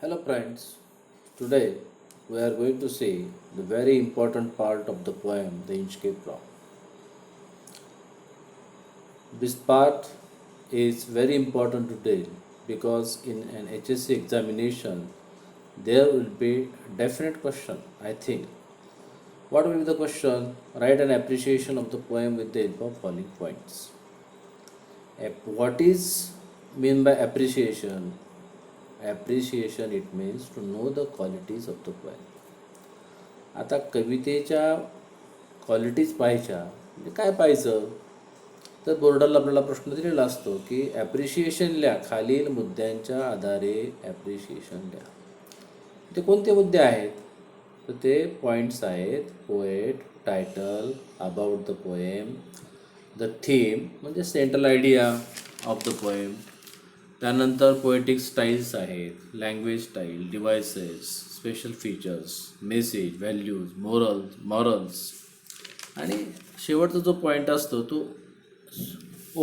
Hello friends, today we are going to see the very important part of the poem The Inchcape Rock. This part is very important today because in an HSC examination there will be a definite question, I think. What will be the question? Write an appreciation of the poem with the help of following points. What is mean by appreciation? Appreciation it means to know the qualities of the poem. आता कवितेच्या qualities पाहायच्या म्हणजे काय पाहायचं तर बोर्डाला आपल्याला प्रश्न दिलेला असतो की ॲप्रिशिएशन लिहा, खालील मुद्द्यांच्या आधारे ॲप्रिशिएशन लिहा. ते कोणते मुद्दे आहेत तर ते पॉईंट्स आहेत: poet, title, about the poem, the theme म्हणजे central idea of the poem, त्यानंतर पोएटिक स्टाईल्स आहेत, language style, devices, special features, message, values, morals आणि शेवटचा जो पॉईंट असतो तो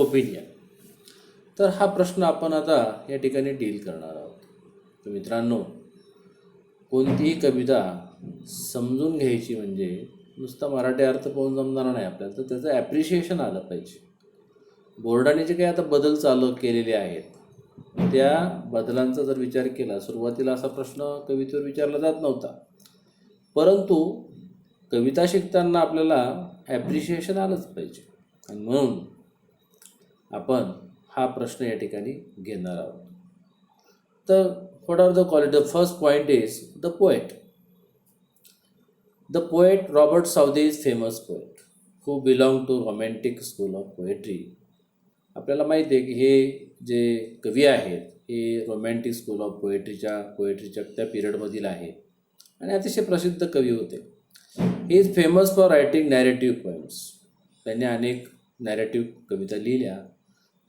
ओपिनियन. तर हा प्रश्न आपण आता या ठिकाणी डील करणार आहोत. तर मित्रांनो, कोणतीही कविता समजून घ्यायची म्हणजे नुसता मराठी अर्थ पाहून जमणार नाही आपल्याला, तर त्याचं ॲप्रिशिएशन आलं पाहिजे. बोर्डाने जे काही आता बदल चालू केलेले आहेत त्या बदलांचा जर विचार केला, सुरुवातीला असा प्रश्न कवितेवर विचारला जात नव्हता, परंतु कविता शिकताना आपल्याला ॲप्रिशिएशन आलंच पाहिजे आणि म्हणून आपण हा प्रश्न या ठिकाणी घेणार आहोत. तर what are the quality? The first point is the poet. The poet Robert Southey is famous poet who belong to romantic school of poetry. आपल्याला माहिती आहे की हे जे कवी आहेत हे रोमॅन्टिक स्कूल ऑफ पोएट्रीच्या त्या पिरियडमधील आहे आणि अतिशय प्रसिद्ध कवी होते. He is famous for writing narrative poems. त्यांनी अनेक नॅरेटिव्ह कविता लिहिल्या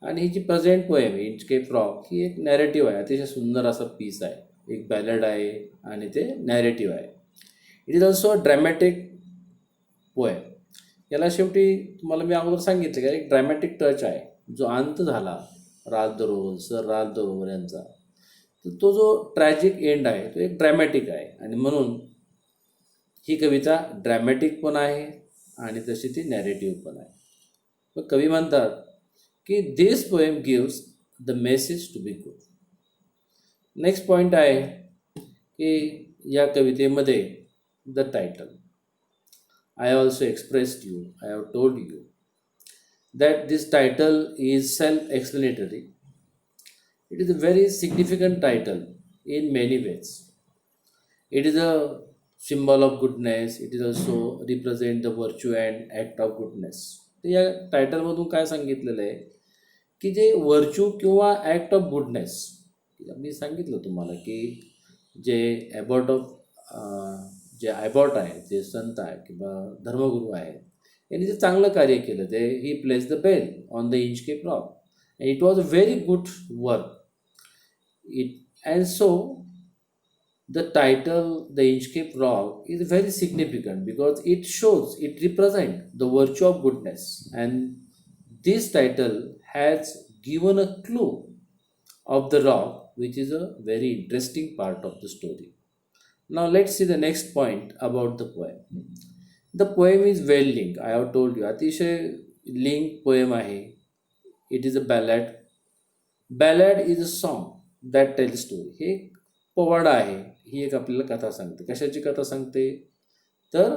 आणि ही जी प्रेझेंट पोएम आहे इंचकेप रॉक ही एक नॅरेटिव्ह आहे. अतिशय सुंदर असा पीस आहे, एक बॅलड आहे आणि ते नॅरेटिव्ह आहे. It is also a dramatic poem. याला शेवटी तुम्हाला मी अगोदर सांगितलं की एक ड्रॅमॅटिक टच आहे. जो अंत झाला सर राज दरोवर यांचा, तर तो जो ट्रॅजिक एंड आहे तो एक ड्रॅमॅटिक आहे आणि म्हणून ही कविता ड्रॅमॅटिक पण आहे आणि तशी ती नॅरेटिव्ह पण आहे. मग कवी म्हणतात की this poem gives the message to be good. Next point आहे की या कवितेमध्ये the title, I have also expressed you, I have told you that this title is self-explanatory. It is a very significant title in many ways. It is a symbol of goodness. It is also represent the virtue and act of goodness. तर या टायटलमधून काय सांगितलेलं आहे की जे virtue किंवा act of goodness, मी सांगितलं तुम्हाला की जे ॲबॉट आहे, जे संत आहे किंवा धर्मगुरू आहेत, यांनी जे चांगलं कार्य केलं ते he place the bell on the Inchcape Rock and it was a very good work. And so the title the Inchcape Rock is very significant because it represent the virtue of goodness and this title has given a clue of the rock which is a very interesting part of the story. Now let's see the next point about the poem. The poem is well link. I have told you, अतिशय link poem आहे. It is a ballad. Ballad is a song that tell story. हे एक पोवाडा आहे, ही एक आपल्याला कथा सांगते. कशाची कथा सांगते तर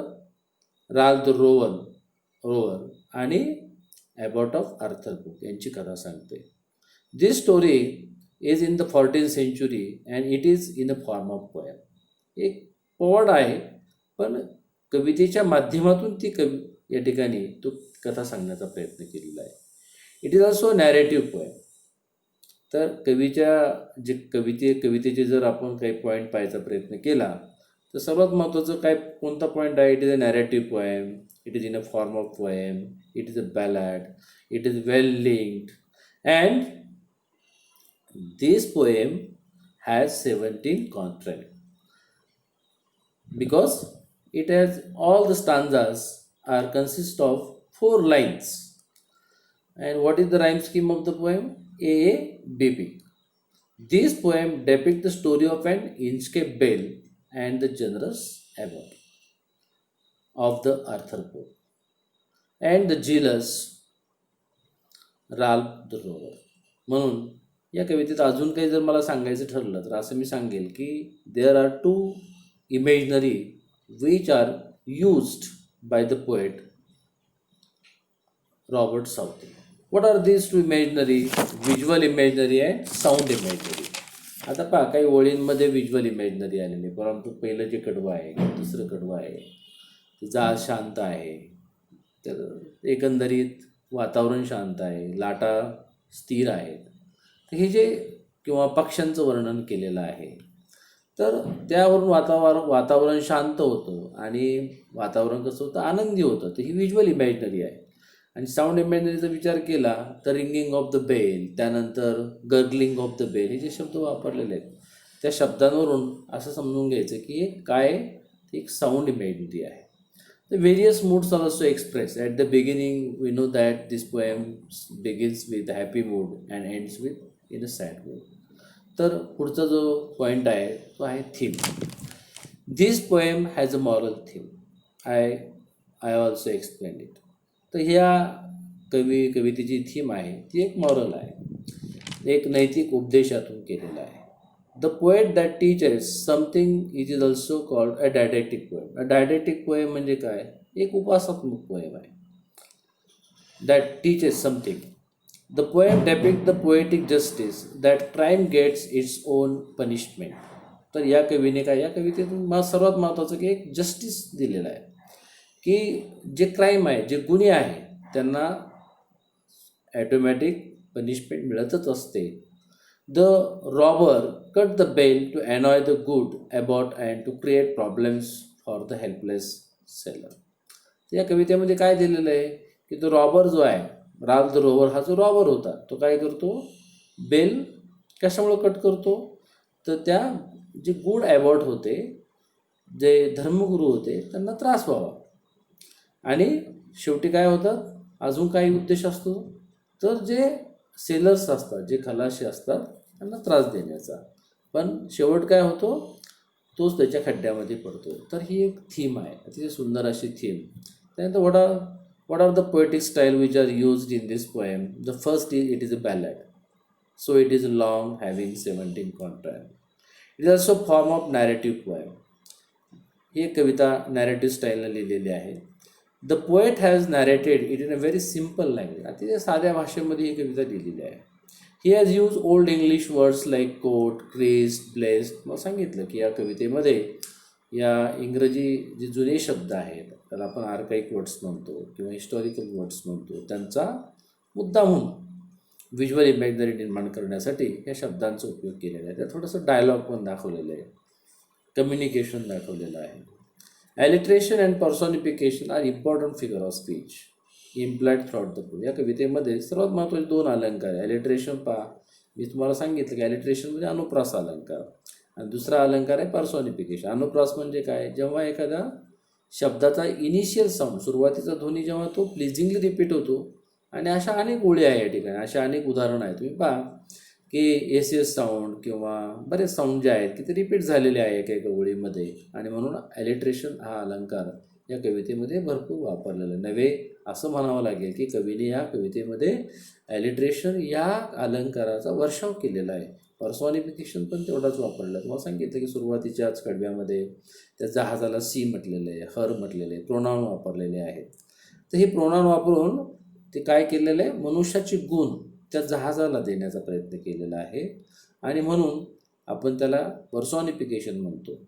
राज द रोवर आणि ॲबॉट ऑफ आर्थर बुक यांची कथा सांगते. This story is in the 14th century and it is in a form of poem. एक पोवाडा आहे पण कवितेच्या माध्यमातून ती या ठिकाणी तो कथा सांगण्याचा प्रयत्न केलेला आहे. It is also narrative poem. तर कवितेचे जर आपण काही पॉईंट पाहायचा प्रयत्न केला तर सर्वात महत्त्वाचं कोणता पॉईंट आहे? It is a narrative poem, it is in a form of poem, it is a Ballard, it is well linked and this poem has 17 contract because it has all the stanzas are consist of 4 lines. And what is the rhyme scheme of the poem? A B B. These poems depict the story of an Inchcape Bell and the generous abbot of the Arthur Poe and the jealous Ralph the rover. म्हणून या कवितेत अजून काही जर मला सांगायचं ठरलं तर असं मी सांगेल की there are two imaginary which are used by the poet Robert Southey. What are these two imaginary? Visual imaginary and sound imaginary. आता पहा, काही ओळींमध्ये व्हिज्युअल इमेजनरी आलेली, परंतु पहिलं जे कडवं आहे किंवा दुसरं कडवं आहे ते जहाज शांत आहे, तर एकंदरीत वातावरण शांत आहे, लाटा स्थिर आहेत. तर हे जे किंवा पक्ष्यांचं वर्णन केलेलं आहे, तर त्यावरून वातावरण शांत होतं आणि वातावरण कसं होतं, आनंदी होतं. तर ही व्हिज्युअल इमॅजिनरी आहे. आणि साऊंड इमॅजिनरीचा विचार केला तर रिंगिंग ऑफ द बेल, त्यानंतर गर्गलिंग ऑफ द बेल, हे जे शब्द वापरलेले आहेत त्या शब्दांवरून असं समजून घ्यायचं की हे काय, एक साऊंड इमॅजिनरी आहे. The various moods are also expressed. At the beginning, we know that this poem begins with a happy mood and ends with in a sad mood. तर पुढचा जो पॉईंट आहे तो आहे theme. This poem has a moral theme. I also explain it. तर ह्या कवितेची theme आहे ती एक मॉरल आहे, एक नैतिक उपदेशातून केलेला आहे. The poet that teachers something it is also called a didactic poem. A didactic poem म्हणजे काय? एक उपासात्मक पोएम आहे. That teachers something. The poem depict the poetic justice that crime gets its own punishment. तर या कवीने काय, या कवितेतून सर्वात महत्त्वाचं की एक जस्टिस दिलेलं आहे की जे क्राईम आहे, जे गुन्हे आहे त्यांना ॲटोमॅटिक पनिशमेंट मिळतच असते. The robber cut the bell to annoy the good abbot and to create problems for the helpless sailor. या कवितेमध्ये काय दिलेलं आहे की तो रॉबर जो आहे, राल्फ द रोवर, हा जो रॉबर होता तो काय करतो, बेल कशामुळं कट करतो, तर त्या जे गुड अबॉट होते, जे धर्मगुरू होते, त्यांना त्रास व्हावा. आणि शेवटी काय होतं, अजून काही उद्देश असतो, तर जे सेलर्स असतात, जे खलाशी असतात, त्यांना त्रास देण्याचा. पण शेवट काय होतो, तोच त्याच्या खड्ड्यामध्ये पडतो. तर ही एक थीम आहे, अतिशय सुंदर अशी थीम. त्यानंतर what are the poetic style which are used in this poem? The first is it is a ballad, so it is long, having 17 contrast. It is also form of narrative poem. ही एक कविता narrative स्टाईलने लिहिलेली आहे. The poet has narrated it in a very simple language. अतिशय साध्या भाषेमध्ये ही कविता लिहिलेली आहे. He has use old English words like quoth, Christ, blessed. मग सांगितलं की या कवितेमध्ये या इंग्रजी जे जुने शब्द आहेत, त्याला आपण आर्काइक वर्ड्स म्हणतो किंवा हिस्टॉरिकल वर्ड्स म्हणतो, त्यांचा मुद्दामून व्हिज्युअल इमॅजिनरी निर्माण करण्यासाठी या शब्दांचा उपयोग केलेला आहे. त्यात थोडंसं डायलॉग पण दाखवलेलं आहे, कम्युनिकेशन दाखवलेलं आहे. Alliteration and personification are important figure of speech implied throughout the poem. या कवितेमध्ये सर्वात महत्त्वाचे दोन अलंकार आहे. ॲलिट्रेशन पहा, मी तुम्हाला सांगितलं की ॲलिट्रेशन म्हणजे अनुप्रास अलंकार, आणि दुसरा अलंकार आहे पर्सॉनिफिकेशन. अनुप्रास म्हणजे काय, जेव्हा एखादा शब्दाचा इनिशियल साऊंड, सुरुवातीचा ध्वनी जेव्हा तो प्लिझिंगली रिपीट होतो. आणि अशा अनेक ओळी आहे या ठिकाणी, अशा अनेक उदाहरणं आहेत. तुम्ही पहा की एस साऊंड किंवा बरेच साऊंड जे आहेत की ते रिपीट झालेले आहे एका एका ओळीमध्ये, आणि म्हणून ॲलिट्रेशन हा अलंकार या कवितेमध्ये भरपूर वापरलेला नव्हे असं म्हणावं लागेल की कवीने या कवितेमध्ये ॲलिट्रेशन या अलंकाराचा वर्षाव केलेला आहे. पर्सॉनिफिकेशन पण तेवढाच वापरलं. तुम्हाला सांगितलं की सुरुवातीच्याच कडव्यामध्ये त्या जहाजाला सी म्हटलेलं आहे, हर म्हटलेलं आहे, प्रोनाउन वापरलेले आहेत. तर हे प्रोनाउन वापरून ते काय केलेलं आहे, मनुष्याचे गुण त्या जहाजाला देण्याचा प्रयत्न केलेला आहे. आणि म्हणून आपण त्याला पर्सॉनिफिकेशन म्हणतो.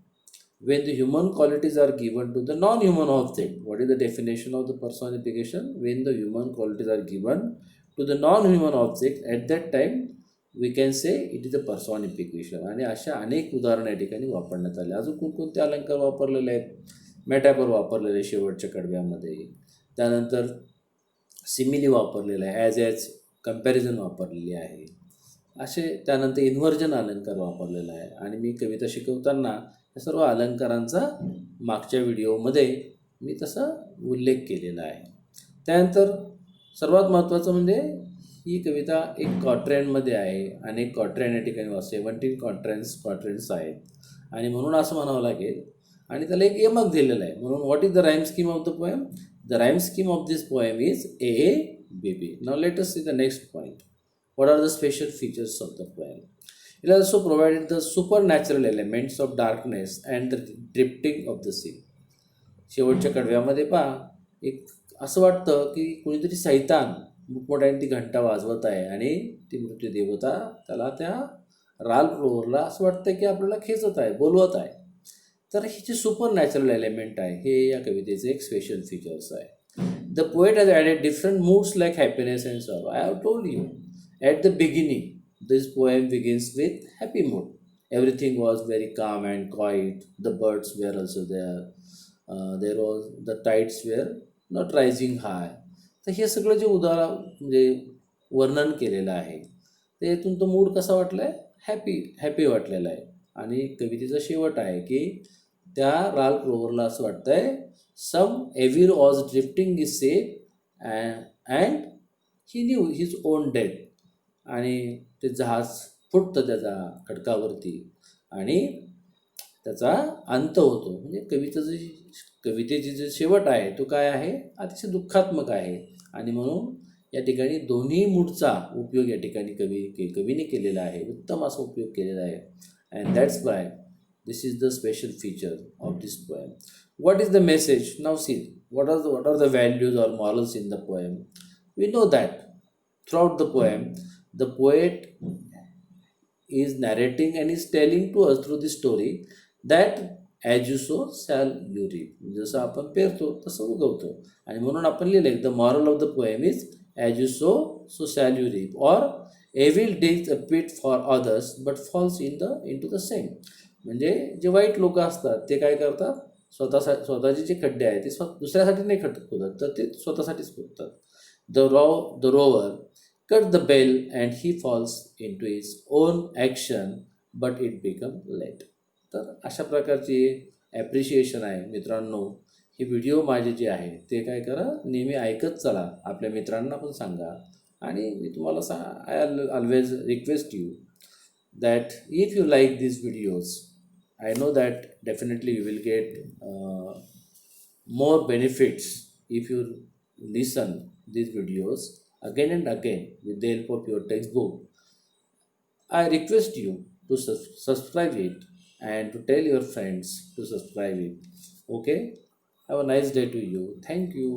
When the human qualities are given to the non human object. What is the definition of the personification? When the human qualities are given to the non human object at that time we can say it is a personification. आणि अशा अनेक उदाहरणं या ठिकाणी वापरण्यात आले. अजून कोणकोणते अलंकार वापरलेले आहेत? मेटॅफर वापरलेले आहे शेवटच्या कडव्यामध्ये. त्यानंतर सिमिली वापरलेलं आहे, ॲज कम्पॅरिझन वापरलेली आहे. असे त्यानंतर इन्व्हर्जन अलंकार वापरलेला आहे. आणि मी कविता शिकवताना या सर्व अलंकारांचा मागच्या व्हिडिओमध्ये मी तसा उल्लेख केलेला आहे. त्यानंतर सर्वात महत्त्वाचं म्हणजे ही कविता एक क्वाट्रेनमध्ये आहे. अनेक क्वाट्रेन या ठिकाणी 17 क्वाट्रेन्स आहेत आणि म्हणून असं म्हणावं लागेल आणि त्याला एक यमक दिलेलं आहे. म्हणून what is the rhyme scheme of the poem? The rhyme scheme of this poem is A B B. Now let us see the next point. What are the special features of the poem? It also provided the supernatural elements of darkness and the drifting of the sea. शेवटच्या कडव्यामध्ये पहा, एक असं वाटतं की कुणीतरी सैतान मोठमोठ्याने ती घंटा वाजवत आहे आणि ती मृत्यूदेवता त्याला त्या राल रोवरला असं वाटतं की आपल्याला खेचत आहे, बोलवत आहे. तर ही जी सुपर नॅचरल एलिमेंट आहे हे या कवितेचे एक स्पेशल फीचर्स आहे. The poet has added different moods like happiness and sorrow. I have told you at the beginning, this poem begins with happy mood. Everything was very calm and quiet. The birds were also there. There was the tides were not rising high. तर हे सगळं जे म्हणजे वर्णन केलेलं आहे त्यातून तो मूड कसा वाटला आहे? हॅपी वाटलेला आहे. आणि कवितेचा शेवट आहे की त्या राल क्लोवरला असं वाटतंय some ever was drifting is safe and he knew his own death. आणि ते जहाज फुटतं त्याच्या खडकावरती आणि त्याचा अंत होतो. म्हणजे कवितेची जे शेवट आहे तो काय आहे? अतिशय दुःखात्मक आहे. आणि म्हणून या ठिकाणी दोन्ही मूडचा उपयोग या ठिकाणी कवीने केलेला आहे. उत्तम असा उपयोग केलेला आहे. And that's why this is the special feature of this poem. What is the message? Now see what are the values or morals in the poem. We know that throughout the poem the poet is narrating and is telling to us through the story that as you sow shall you reap. जसं आपण पेरतो तसं उगवतो. आणि म्हणून आपण लिहिलं the moral of the poem is as you sow so shall you reap. Or evil digs a pit for others but falls into the same. म्हणजे जे वाईट लोक असतात ते काय करतात? स्वतःचे जे खड्डे आहेत ते दुसऱ्यासाठी नाही खोदत तर ते स्वतःसाठीच खोदतात. The rover cut the bell and he falls into his own action but it become late. तर अशा प्रकारची ॲप्रिशिएशन आहे मित्रांनो. हे व्हिडिओ माझे जे आहे ते काय करा नेहमी ऐकत चला, आपल्या मित्रांना पण सांगा. आणि मी तुम्हाला I always request you that if you like these videos, I know that definitely you will get more benefits if you listen these videos again and again with the help of your textbook. I request you to subscribe it and to tell your friends to subscribe it. Okay? Have a nice day to you. Thank you.